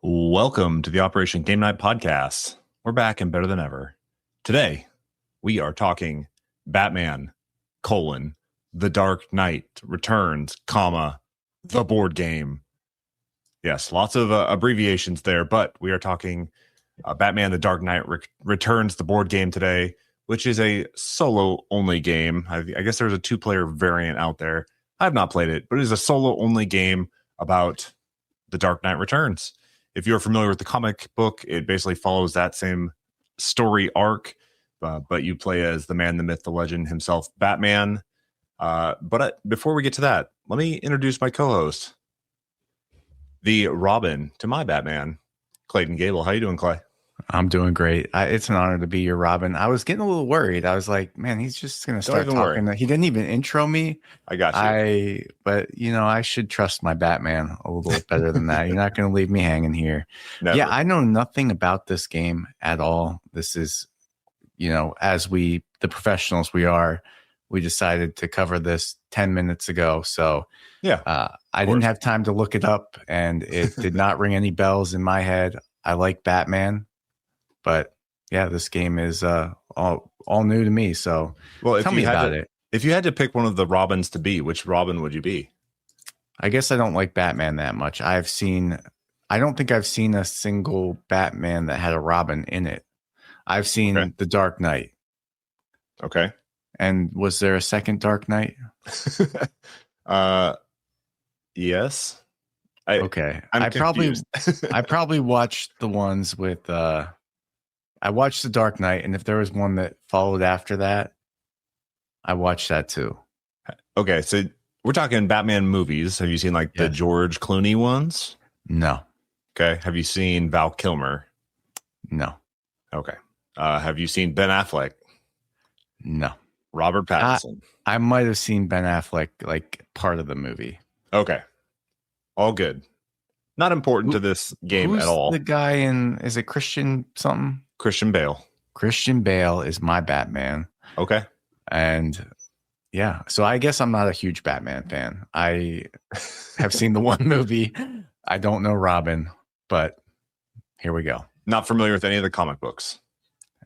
Welcome to the Operation Game Night podcast. We're back and better than ever. Today, we are talking Batman, The Dark Knight Returns, the board game. Yes, lots of abbreviations there, but we are talking Batman, The Dark Knight Returns, the board game today, which is a solo-only game. I guess there's a two-player variant out there. I have not played it, but it is a solo-only game about The Dark Knight Returns. If you're familiar with the comic book, it basically follows that same story arc, but you play as the man, the myth, the legend himself, Batman. But before we get to that, let me introduce my co-host, the Robin to my Batman, Clayton Gable. How you doing, Clay? I'm doing great. It's an honor to be your Robin. I was getting a little worried. I was like, man, he's just going to start talking. He didn't even intro me. I got you. But I should trust my Batman a little bit better than that. You're not going to leave me hanging here. Never. Yeah, I know nothing about this game at all. This is, as the professionals we are, we decided to cover this 10 minutes ago. So yeah, I didn't have time to look it up, and it did not ring any bells in my head. I like Batman. But yeah, this game is all new to me. So tell me about it. If you had to pick one of the Robins to be, which Robin would you be? I guess I don't like Batman that much. I don't think I've seen a single Batman that had a Robin in it. I've seen The Dark Knight. Okay. And was there a second Dark Knight? Yes. I probably watched the ones with I watched The Dark Knight, and if there was one that followed after that, I watched that too. Okay, so we're talking Batman movies. Have you seen the George Clooney ones? No. Okay. Have you seen Val Kilmer? No. Okay. Have you seen Ben Affleck? No. Robert Pattinson? I might have seen Ben Affleck part of the movie. Okay. All good. Not important to this game at all. The guy is it Christian something? Christian Bale. Christian Bale is my Batman. Okay. And yeah, so I guess I'm not a huge Batman fan. I have seen the one movie. I don't know Robin, but here we go. Not familiar with any of the comic books?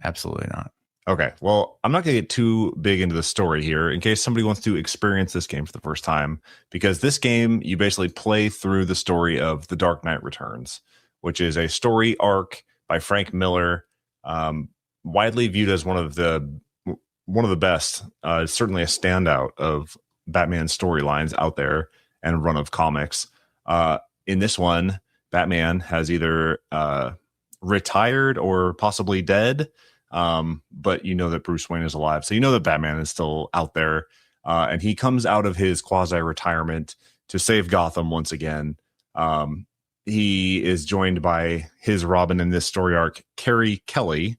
Absolutely not. Okay, well, I'm not going to get too big into the story here in case somebody wants to experience this game for the first time, because this game, you basically play through the story of The Dark Knight Returns, which is a story arc by Frank Miller, widely viewed as one of the best, certainly a standout of Batman storylines out there and run of comics. In this one, Batman has either retired or possibly dead. But you know that Bruce Wayne is alive. So you know that Batman is still out there. And he comes out of his quasi-retirement to save Gotham once again. He is joined by his Robin in this story arc, Carrie Kelly,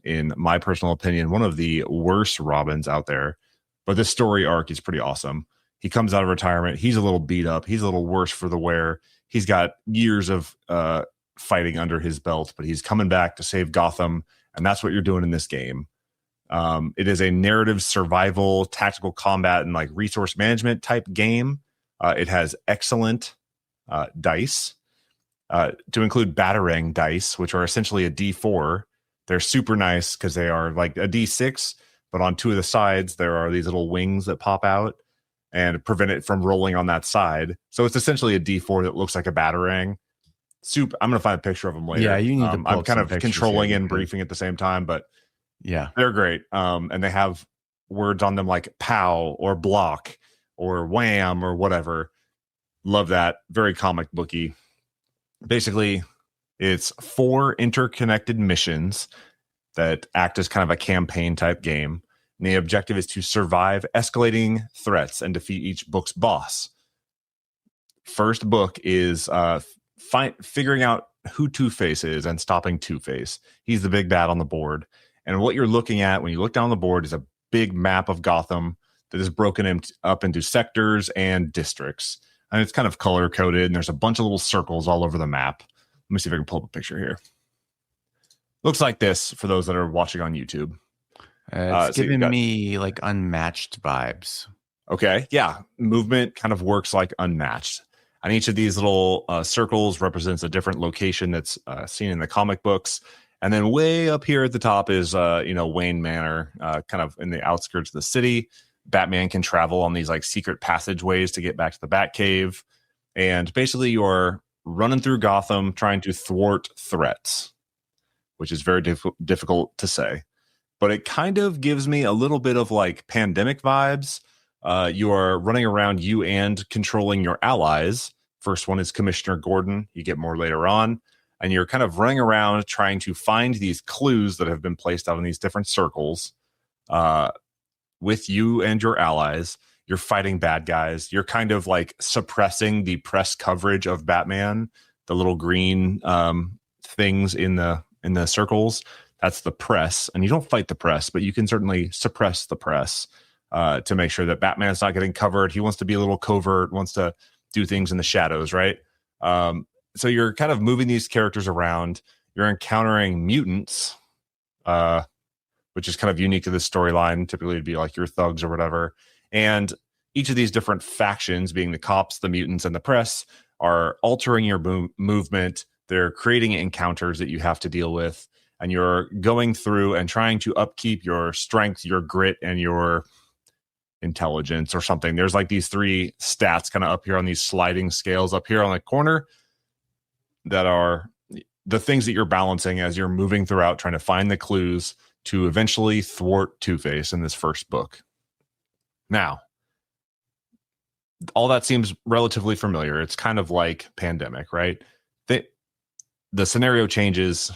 in my personal opinion, one of the worst Robins out there. But this story arc is pretty awesome. He comes out of retirement. He's a little beat up. He's a little worse for the wear. He's got years of fighting under his belt, but he's coming back to save Gotham. And that's what you're doing in this game. It is a narrative survival, tactical combat, and resource management type game. It has excellent dice, to include Batarang dice, which are essentially a D4. They're super nice because they are like a D6, but on two of the sides, there are these little wings that pop out and prevent it from rolling on that side. So it's essentially a D4 that looks like a Batarang. I'm going to find a picture of them later. Yeah, you need to. I'm kind of controlling and briefing at the same time, but yeah, they're great. And they have words on them like pow or block or wham or whatever. Love that. Very comic booky. Basically, it's 4 interconnected missions that act as kind of a campaign type game. And the objective is to survive escalating threats and defeat each book's boss. First book is figuring out who Two-Face is and stopping Two-Face. He's the big bad on the board. And what you're looking at when you look down the board is a big map of Gotham that is broken up into sectors and districts. And it's kind of color coded, and there's a bunch of little circles all over the map. Let me see if I can pull up a picture here. Looks like this for those that are watching on YouTube. It's giving me Unmatched vibes. Okay, yeah. Movement kind of works like Unmatched. And each of these little circles represents a different location that's seen in the comic books. And then way up here at the top is, Wayne Manor, kind of in the outskirts of the city. Batman can travel on these like secret passageways to get back to the Batcave. And basically you're running through Gotham trying to thwart threats, which is very difficult to say. But it kind of gives me a little bit of like pandemic vibes. You are running around, you and controlling your allies. First one is Commissioner Gordon. You get more later on. And you're kind of running around trying to find these clues that have been placed out in these different circles with you and your allies. You're fighting bad guys. You're kind of like suppressing the press coverage of Batman, the little green things in the circles. That's the press. And you don't fight the press, but you can certainly suppress the press to make sure that Batman's not getting covered. He wants to be a little covert, wants to do things in the shadows, right? So you're kind of moving these characters around. You're encountering mutants, which is kind of unique to this storyline. Typically it'd be like your thugs or whatever. And each of these different factions, being the cops, the mutants, and the press, are altering your movement. They're creating encounters that you have to deal with. And you're going through and trying to upkeep your strength, your grit, and your intelligence or something. There's like these 3 stats kind of up here on these sliding scales up here on the corner that are the things that you're balancing as you're moving throughout, trying to find the clues to eventually thwart Two-Face in this first book. Now, all that seems relatively familiar. It's kind of like Pandemic, right? The scenario changes.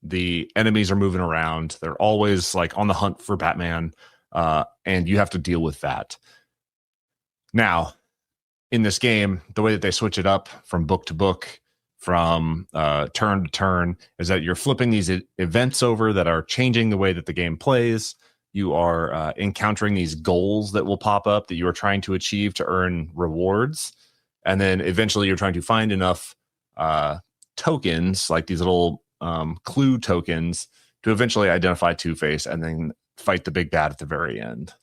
The enemies are moving around. They're always like on the hunt for Batman, and you have to deal with that. Now, in this game, the way that they switch it up from book to book, from turn to turn, is that you're flipping these events over that are changing the way that the game plays. You are encountering these goals that will pop up that you are trying to achieve to earn rewards. And then eventually you're trying to find enough tokens, like these little clue tokens, to eventually identify Two-Face and then fight the big bad at the very end.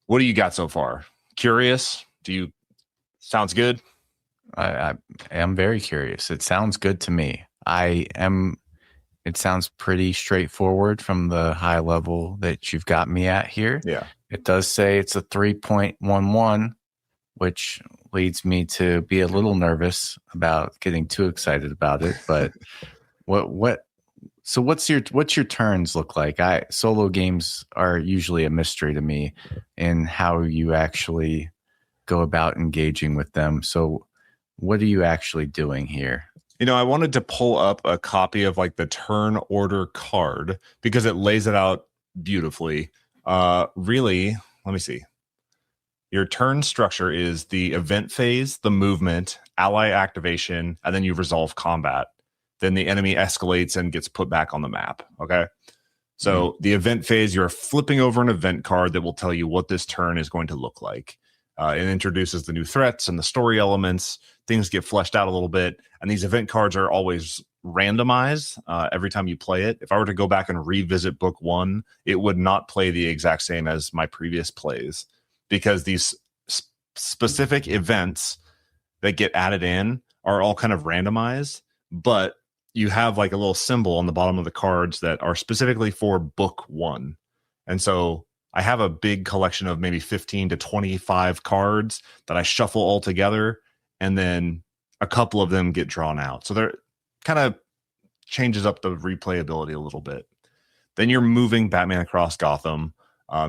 What do you got so far? Curious? Sounds good? I am very curious. It sounds good to me. It sounds pretty straightforward from the high level that you've got me at here. Yeah. It does say it's a 3.11, which leads me to be a little nervous about getting too excited about it. But so what's your turns look like? Solo games are usually a mystery to me in how you actually go about engaging with them. So what are you actually doing here? I wanted to pull up a copy of like the turn order card because it lays it out beautifully. Really, let me see. Your turn structure is the event phase, the movement, ally activation, and then you resolve combat. Then the enemy escalates and gets put back on the map. Okay. So the event phase, you're flipping over an event card that will tell you what this turn is going to look like. It introduces the new threats and the story elements. Things get fleshed out a little bit. And these event cards are always randomized every time you play it. If I were to go back and revisit book 1, it would not play the exact same as my previous plays, because these specific events that get added in are all kind of randomized, but you have like a little symbol on the bottom of the cards that are specifically for book 1. And so I have a big collection of maybe 15 to 25 cards that I shuffle all together, and then a couple of them get drawn out. So they're kind of changes up the replayability a little bit. Then you're moving Batman across Gotham.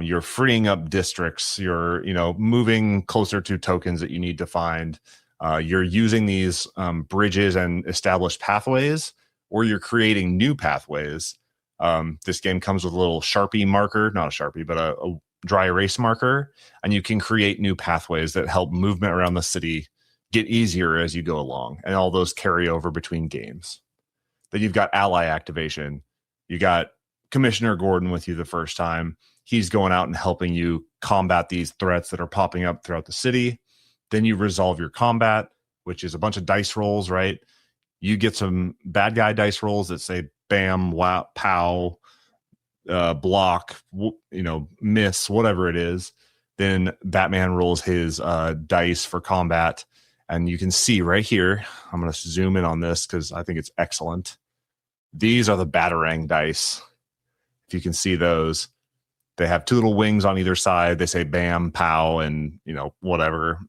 You're freeing up districts. You're, moving closer to tokens that you need to find. You're using these bridges and established pathways, or you're creating new pathways. This game comes with a little Sharpie marker, not a Sharpie, but a dry erase marker, and you can create new pathways that help movement around the city get easier as you go along, and all those carry over between games. Then you've got ally activation. You got Commissioner Gordon with you the first time. He's going out and helping you combat these threats that are popping up throughout the city. Then you resolve your combat, which is a bunch of dice rolls, right? You get some bad guy dice rolls that say bam, wow, pow, block, miss, whatever it is. Then Batman rolls his dice for combat, And you can see right here, I'm going to zoom in on this because I think it's excellent. These are the Batarang dice. If you can see those, they have two little wings on either side. They say bam, pow, and whatever,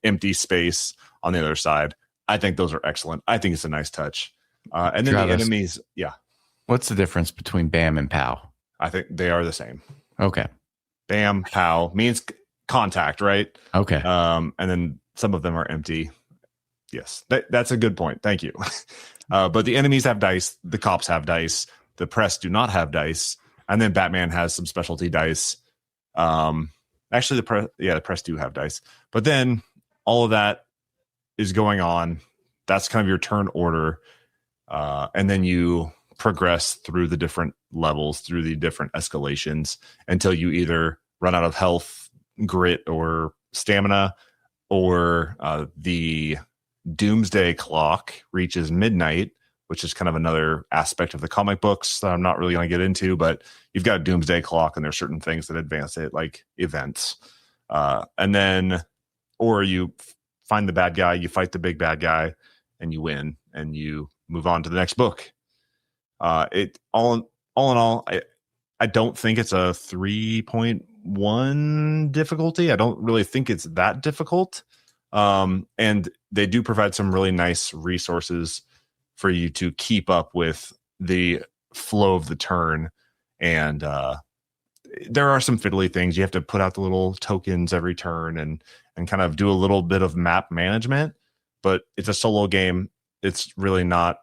empty space on the other side. I think those are excellent. I think it's a nice touch. And then Travis, the enemies, yeah. What's the difference between bam and pow? I think they are the same. Okay. Bam, pow means contact, right? Okay. And then some of them are empty. Yes, that's a good point. Thank you. But the enemies have dice. The cops have dice. The press do not have dice. And then Batman has some specialty dice. Actually, the press do have dice. But then all of that is going on. That's kind of your turn order. And then you progress through the different levels, through the different escalations until you either run out of health, grit, or stamina, or the doomsday clock reaches midnight, which is kind of another aspect of the comic books that I'm not really going to get into, but you've got a doomsday clock and there's certain things that advance it, like events. And then, or you find the bad guy, you fight the big bad guy, and you win, and you move on to the next book. It all in all, I don't think it's a 3.1 difficulty. I don't really think it's that difficult. And they do provide some really nice resources for you to keep up with the flow of the turn. And there are some fiddly things. You have to put out the little tokens every turn and kind of do a little bit of map management, but it's a solo game. It's really not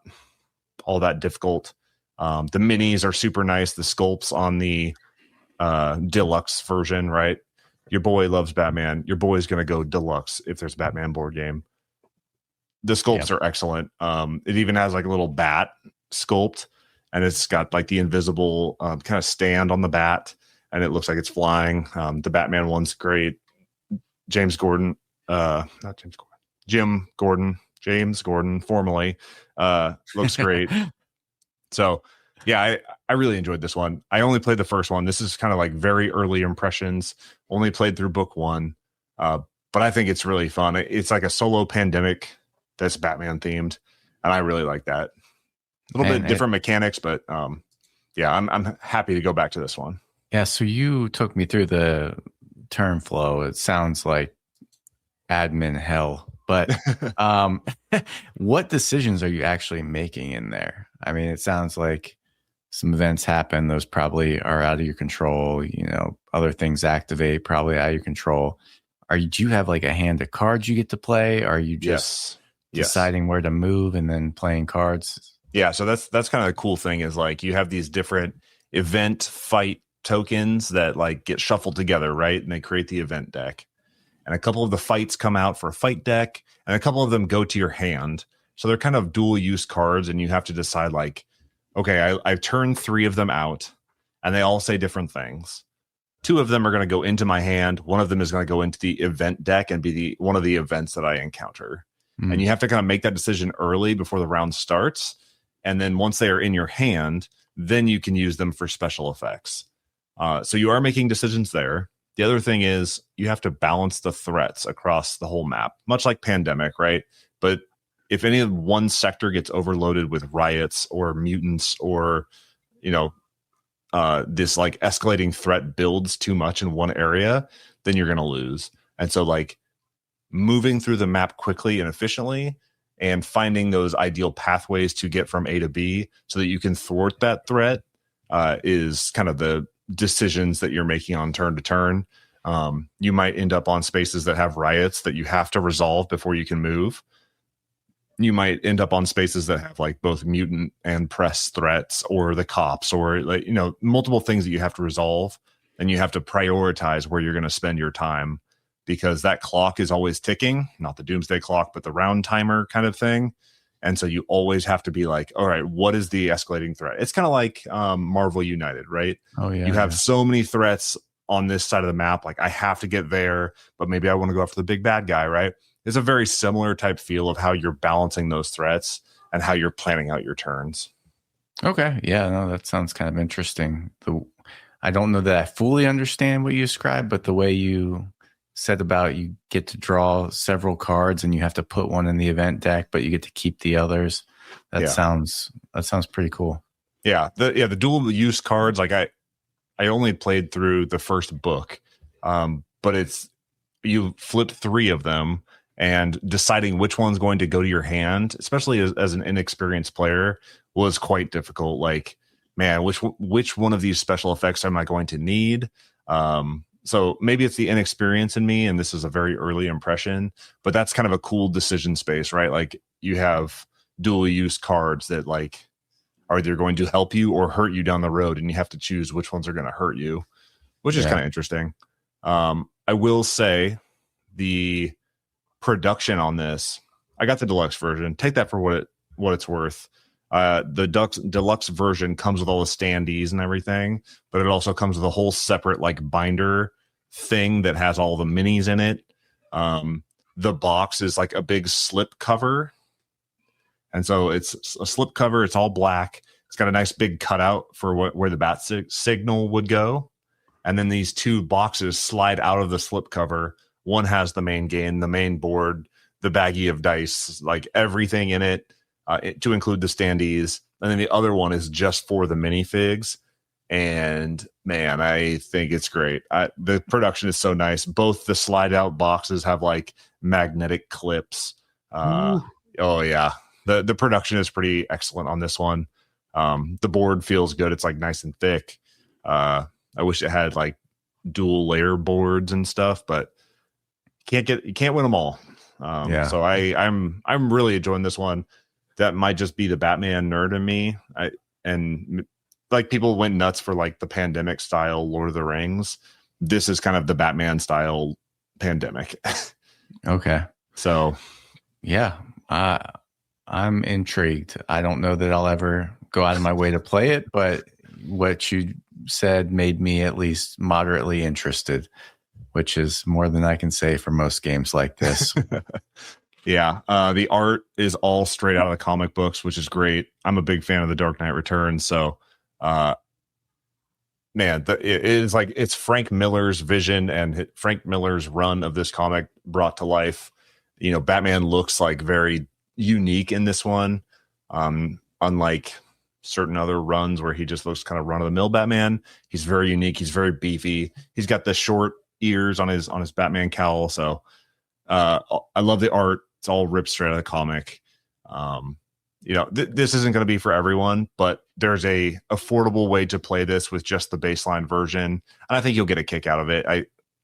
all that difficult. The minis are super nice. The sculpts on the deluxe version, right? Your boy loves Batman. Your boy's going to go deluxe if there's a Batman board game. The sculpts are excellent. It even has like a little bat sculpt, and it's got like the invisible kind of stand on the bat, and it looks like it's flying. The Batman one's great. James Gordon, formerly, looks great. So, yeah, I really enjoyed this one. I only played the first one. This is kind of like very early impressions. Only played through book one, but I think it's really fun. It's like a solo pandemic that's Batman themed, and I really like that. A little bit different mechanics, but yeah, I'm happy to go back to this one. Yeah, so you took me through the turn flow. It sounds like admin hell, but what decisions are you actually making in there? I mean, it sounds like some events happen. Those probably are out of your control. Other things activate, probably out of your control. Do you have like a hand of cards you get to play? Are you just deciding where to move and then playing cards? Yeah, so that's kind of the cool thing is like you have these different event fight tokens that like get shuffled together, right? And they create the event deck. And a couple of the fights come out for a fight deck, and a couple of them go to your hand. So they're kind of dual use cards, and you have to decide like, okay, I've turned 3 of them out, and they all say different things. 2 of them are going to go into my hand. 1 of them is going to go into the event deck and be one of the events that I encounter. And you have to kind of make that decision early before the round starts. And then once they are in your hand, then you can use them for special effects. So you are making decisions there. The other thing is you have to balance the threats across the whole map, much like Pandemic, right? But if any of one sector gets overloaded with riots or mutants or, this like escalating threat builds too much in one area, then you're going to lose. And so like moving through the map quickly and efficiently and finding those ideal pathways to get from A to B so that you can thwart that threat is kind of the decisions that you're making on turn to turn. You might end up on spaces that have riots that you have to resolve before you can move. You might end up on spaces that have like both mutant and press threats or the cops or like, multiple things that you have to resolve, and you have to prioritize where you're going to spend your time because that clock is always ticking, not the doomsday clock, but the round timer kind of thing. And so you always have to be like, all right, what is the escalating threat? It's kind of like Marvel United, right? Oh, yeah. You have so many threats on this side of the map. Like I have to get there, but maybe I want to go after the big bad guy, right? It's a very similar type feel of how you're balancing those threats and how you're planning out your turns. Okay. Yeah, no, that sounds kind of interesting. I don't know that I fully understand what you described, but the way you said about you get to draw several cards and you have to put one in the event deck, but you get to keep the others. That sounds pretty cool. Yeah, the dual use cards. Like I only played through the first book, but it's you flip 3 of them, and deciding which one's going to go to your hand, especially as an inexperienced player, was quite difficult. Like, man, which one of these special effects am I going to need? So maybe it's the inexperience in me, and this is a very early impression, but that's kind of a cool decision space, right? Like you have dual use cards that like are either going to help you or hurt you down the road, and you have to choose which ones are going to hurt you, which is kind of interesting. I will say the production on this, I got the deluxe version. Take that for what it's worth. The deluxe version comes with all the standees and everything, but it also comes with a whole separate like binder thing that has all the minis in it. The box is like a big slip cover, and so it's a slip cover. It's all black. It's got a nice big cutout for where the bat signal would go, and then these 2 boxes slide out of the slip cover. One has the main game, the main board, the baggie of dice, like everything in it, to include the standees. And then the other one is just for the minifigs. And man, I think it's great. The production is so nice. Both the slide out boxes have like magnetic clips. Oh yeah. The production is pretty excellent on this one. The board feels good. It's like nice and thick. I wish it had like dual layer boards and stuff, but you can't win them all. So I'm really enjoying this one. That might just be the Batman nerd in me. And like people went nuts for like the pandemic style Lord of the Rings. This is kind of the Batman style pandemic. Okay. So yeah, I'm intrigued. I don't know that I'll ever go out of my way to play it, but what you said made me at least moderately interested, which is more than I can say for most games like this. Yeah. The art is all straight out of the comic books, which is great. I'm a big fan of The Dark Knight Returns. So, man, it is like it's Frank Miller's vision and Frank Miller's run of this comic brought to life. You know, Batman looks like very unique in this one. Unlike certain other runs where he just looks kind of run of the mill Batman. He's very unique. He's very beefy. He's got the short ears on his Batman cowl. So I love the art. It's all ripped straight out of the comic. You know, this isn't going to be for everyone, but there's a affordable way to play this with just the baseline version, and I think you'll get a kick out of it.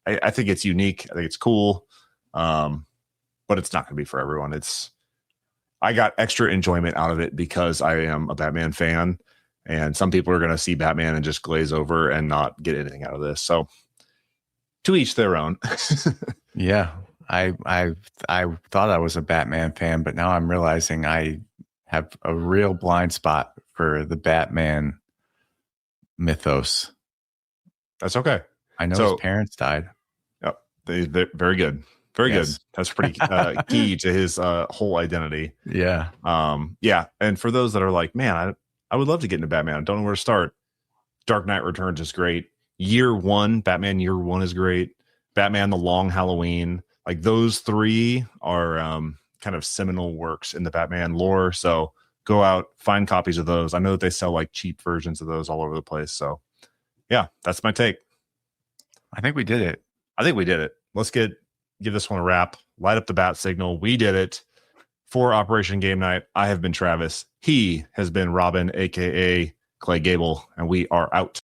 I think it's unique. I think it's cool, but it's not going to be for everyone. I got extra enjoyment out of it because I am a Batman fan, and some people are going to see Batman and just glaze over and not get anything out of this. So to each their own. Yeah. I thought I was a Batman fan, but now I'm realizing I have a real blind spot for the Batman mythos. That's okay. I know his parents died. Yep. They're very good. Very good. That's pretty key to his whole identity. Yeah. Yeah. And for those that are like, man, I would love to get into Batman. I don't know where to start. Dark Knight Returns is great. Batman Year One is great. Batman The Long Halloween. Like those 3 are kind of seminal works in the Batman lore. So go out, find copies of those. I know that they sell like cheap versions of those all over the place. So yeah, that's my take. I think we did it. Let's give this one a wrap. Light up the bat signal. We did it. For Operation Game Night, I have been Travis. He has been Robin, aka Clay Gable, and we are out.